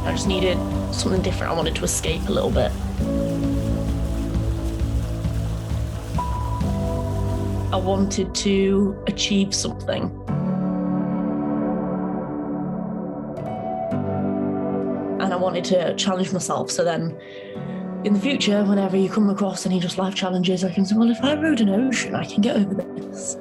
I just needed something different. I wanted to escape a little bit. I wanted to achieve something. And I wanted to challenge myself. So then in the future, whenever you come across any just life challenges, I can say, well, if I rode an ocean, I can get over this.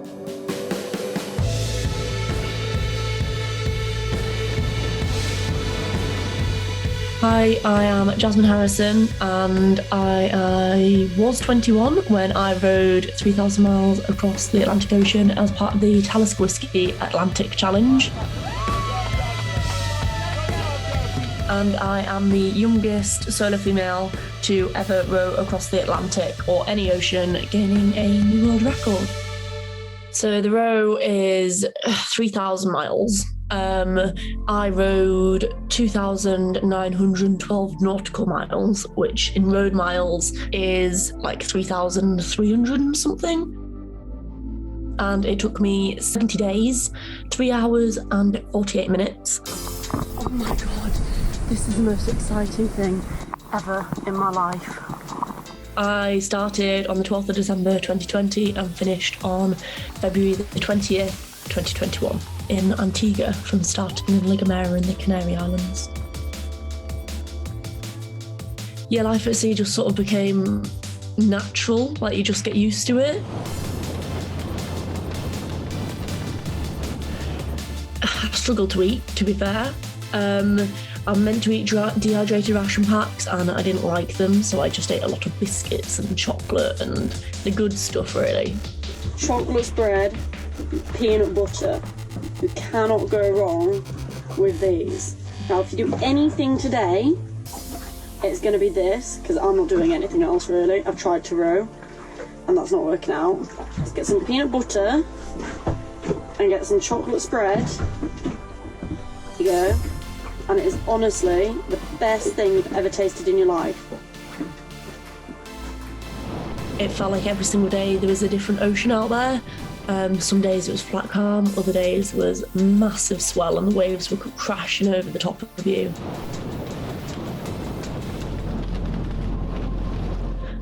Hi, I am Jasmine Harrison, and I was 21 when I rode 3,000 miles across the Atlantic Ocean as part of the Talisker Whiskey Atlantic Challenge. And I am the youngest solo female to ever row across the Atlantic or any ocean, gaining a new world record. So the row is 3,000 miles. I rode 2,912 nautical miles, which in road miles is like 3,300 and something. And it took me 70 days, 3 hours and 48 minutes. Oh my God, this is the most exciting thing ever in my life. I started on the 12th of December 2020 and finished on February the 20th, 2021 in Antigua, from starting in La Gomera in the Canary Islands. Yeah, life at sea just sort of became natural, like you just get used to it. I struggled to eat, to be fair. I'm meant to eat dehydrated ration packs and I didn't like them, so I just ate a lot of biscuits and chocolate and the good stuff, really. Chocolate spread, peanut butter. You cannot go wrong with these. Now, if you do anything today, it's going to be this, because I'm not doing anything else, really. I've tried to row, and that's not working out. Let's get some peanut butter and get some chocolate spread. There you go. And it is honestly the best thing you've ever tasted in your life. It felt like every single day there was a different ocean out there. Some days it was flat calm, other days it was massive swell and the waves were crashing over the top of you.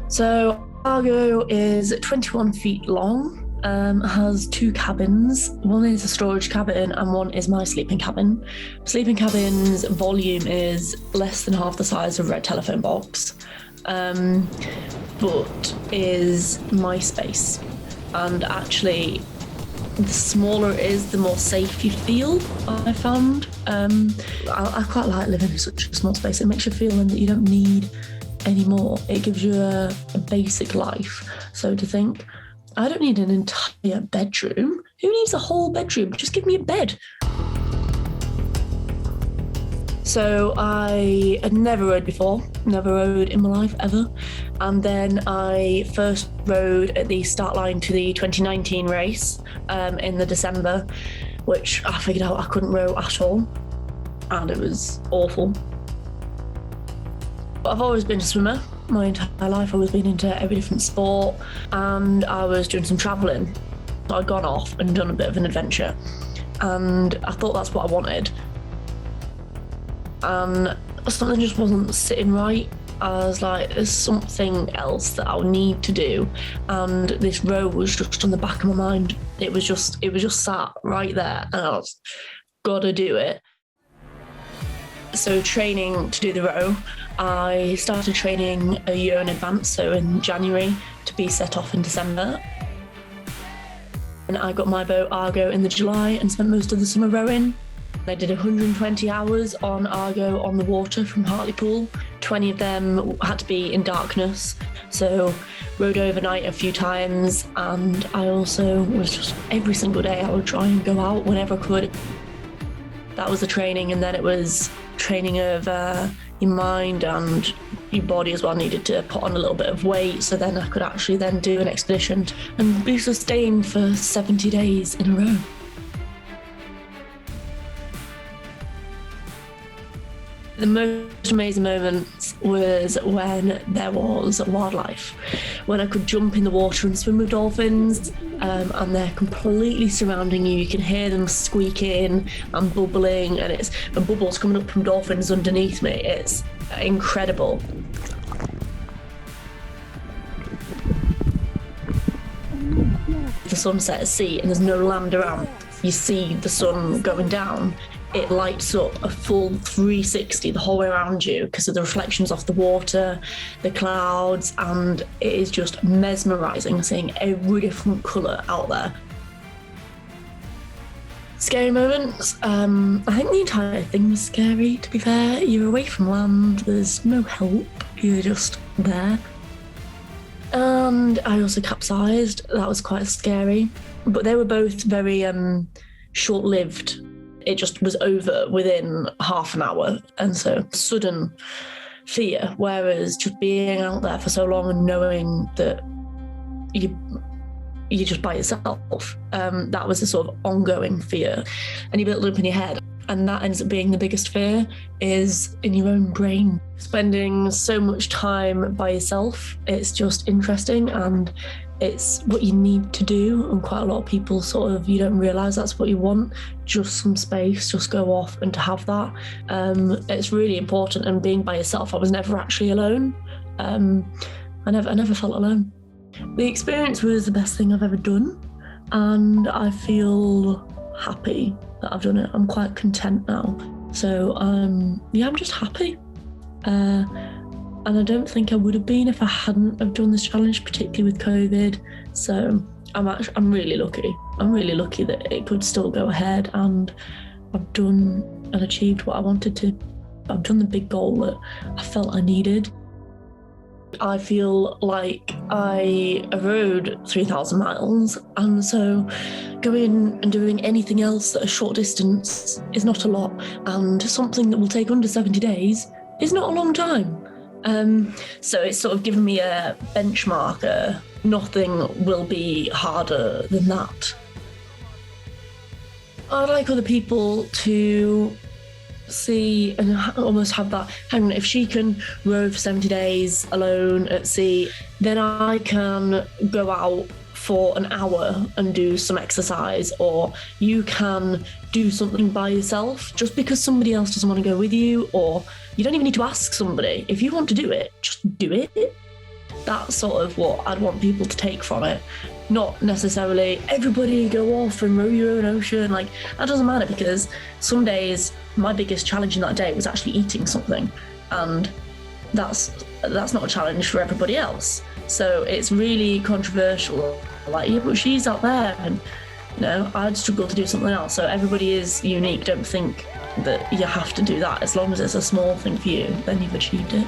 So Argo is 21 feet long, has 2 cabins. One is a storage cabin and one is my sleeping cabin. Sleeping cabin's volume is less than half the size of a red telephone box, but is my space. And actually, the smaller it is, the more safe you feel, I found. I quite like living in such a small space. It makes you feel that you don't need any more. It gives you a basic life. So to think, I don't need an entire bedroom. Who needs a whole bedroom? Just give me a bed. So I had never rowed before, never rowed in my life ever. And then I first rowed at the start line to the 2019 race in the December, which I figured out I couldn't row at all. And it was awful. But I've always been a swimmer my entire life. I've always been into every different sport, and I was doing some travelling. So I'd gone off and done a bit of an adventure, and I thought that's what I wanted. And something just wasn't sitting right. I was like, there's something else that I'll need to do. And this row was just on the back of my mind. It was just sat right there, and I was, gotta do it. So training to do the row, I started training a year in advance, so in January, to be set off in December. And I got my boat Argo in the July and spent most of the summer rowing. I did 120 hours on Argo on the water from Hartlepool. 20 of them had to be in darkness, so rowed overnight a few times. And I also was just, every single day I would try and go out whenever I could. That was the training, and then it was training of your mind and your body as well. Needed to put on a little bit of weight, so then I could actually then do an expedition and be sustained for 70 days in a row. The most amazing moments was when there was wildlife, when I could jump in the water and swim with dolphins, and they're completely surrounding you. You can hear them squeaking and bubbling, and bubbles coming up from dolphins underneath me. It's incredible. The sunset at sea and there's no land around. You see the sun going down. It lights up a full 360 the whole way around you because of the reflections off the water, the clouds, and it is just mesmerising seeing every different colour out there. Scary moments. I think the entire thing was scary, to be fair. You're away from land, there's no help, you're just there. And I also capsized. That was quite scary. But they were both very short-lived. It just was over within half an hour. And so sudden fear, whereas just being out there for so long and knowing that you're just by yourself, that was a sort of ongoing fear. And you build it up in your head. And that ends up being the biggest fear, is in your own brain. Spending so much time by yourself, it's just interesting and it's what you need to do. And quite a lot of people you don't realise that's what you want, just some space, just go off and to have that. It's really important. And being by yourself, I was never actually alone. I never felt alone. The experience was the best thing I've ever done. And I feel happy that I've done it. I'm quite content now. So I'm just happy. And I don't think I would have been if I hadn't have done this challenge, particularly with COVID. So I'm really lucky. I'm really lucky that it could still go ahead and I've done and achieved what I wanted to. I've done the big goal that I felt I needed. I feel like I rode 3,000 miles, and so going and doing anything else at a short distance is not a lot, and something that will take under 70 days is not a long time. So it's sort of given me a benchmark. Nothing will be harder than that. I'd like other people to see and almost have that, hang on, if she can row for 70 days alone at sea, then I can go out for an hour and do some exercise, or you can do something by yourself just because somebody else doesn't want to go with you, or you don't even need to ask somebody. If you want to do it, just do it. That's sort of what I'd want people to take from it. Not necessarily everybody go off and row your own ocean. Like, that doesn't matter, because some days my biggest challenge in that day was actually eating something, and that's not a challenge for everybody else. So it's really controversial. Like, yeah, but she's out there, and I'd struggle to do something else. So everybody is unique. Don't think that you have to do that. As long as it's a small thing for you, then you've achieved it.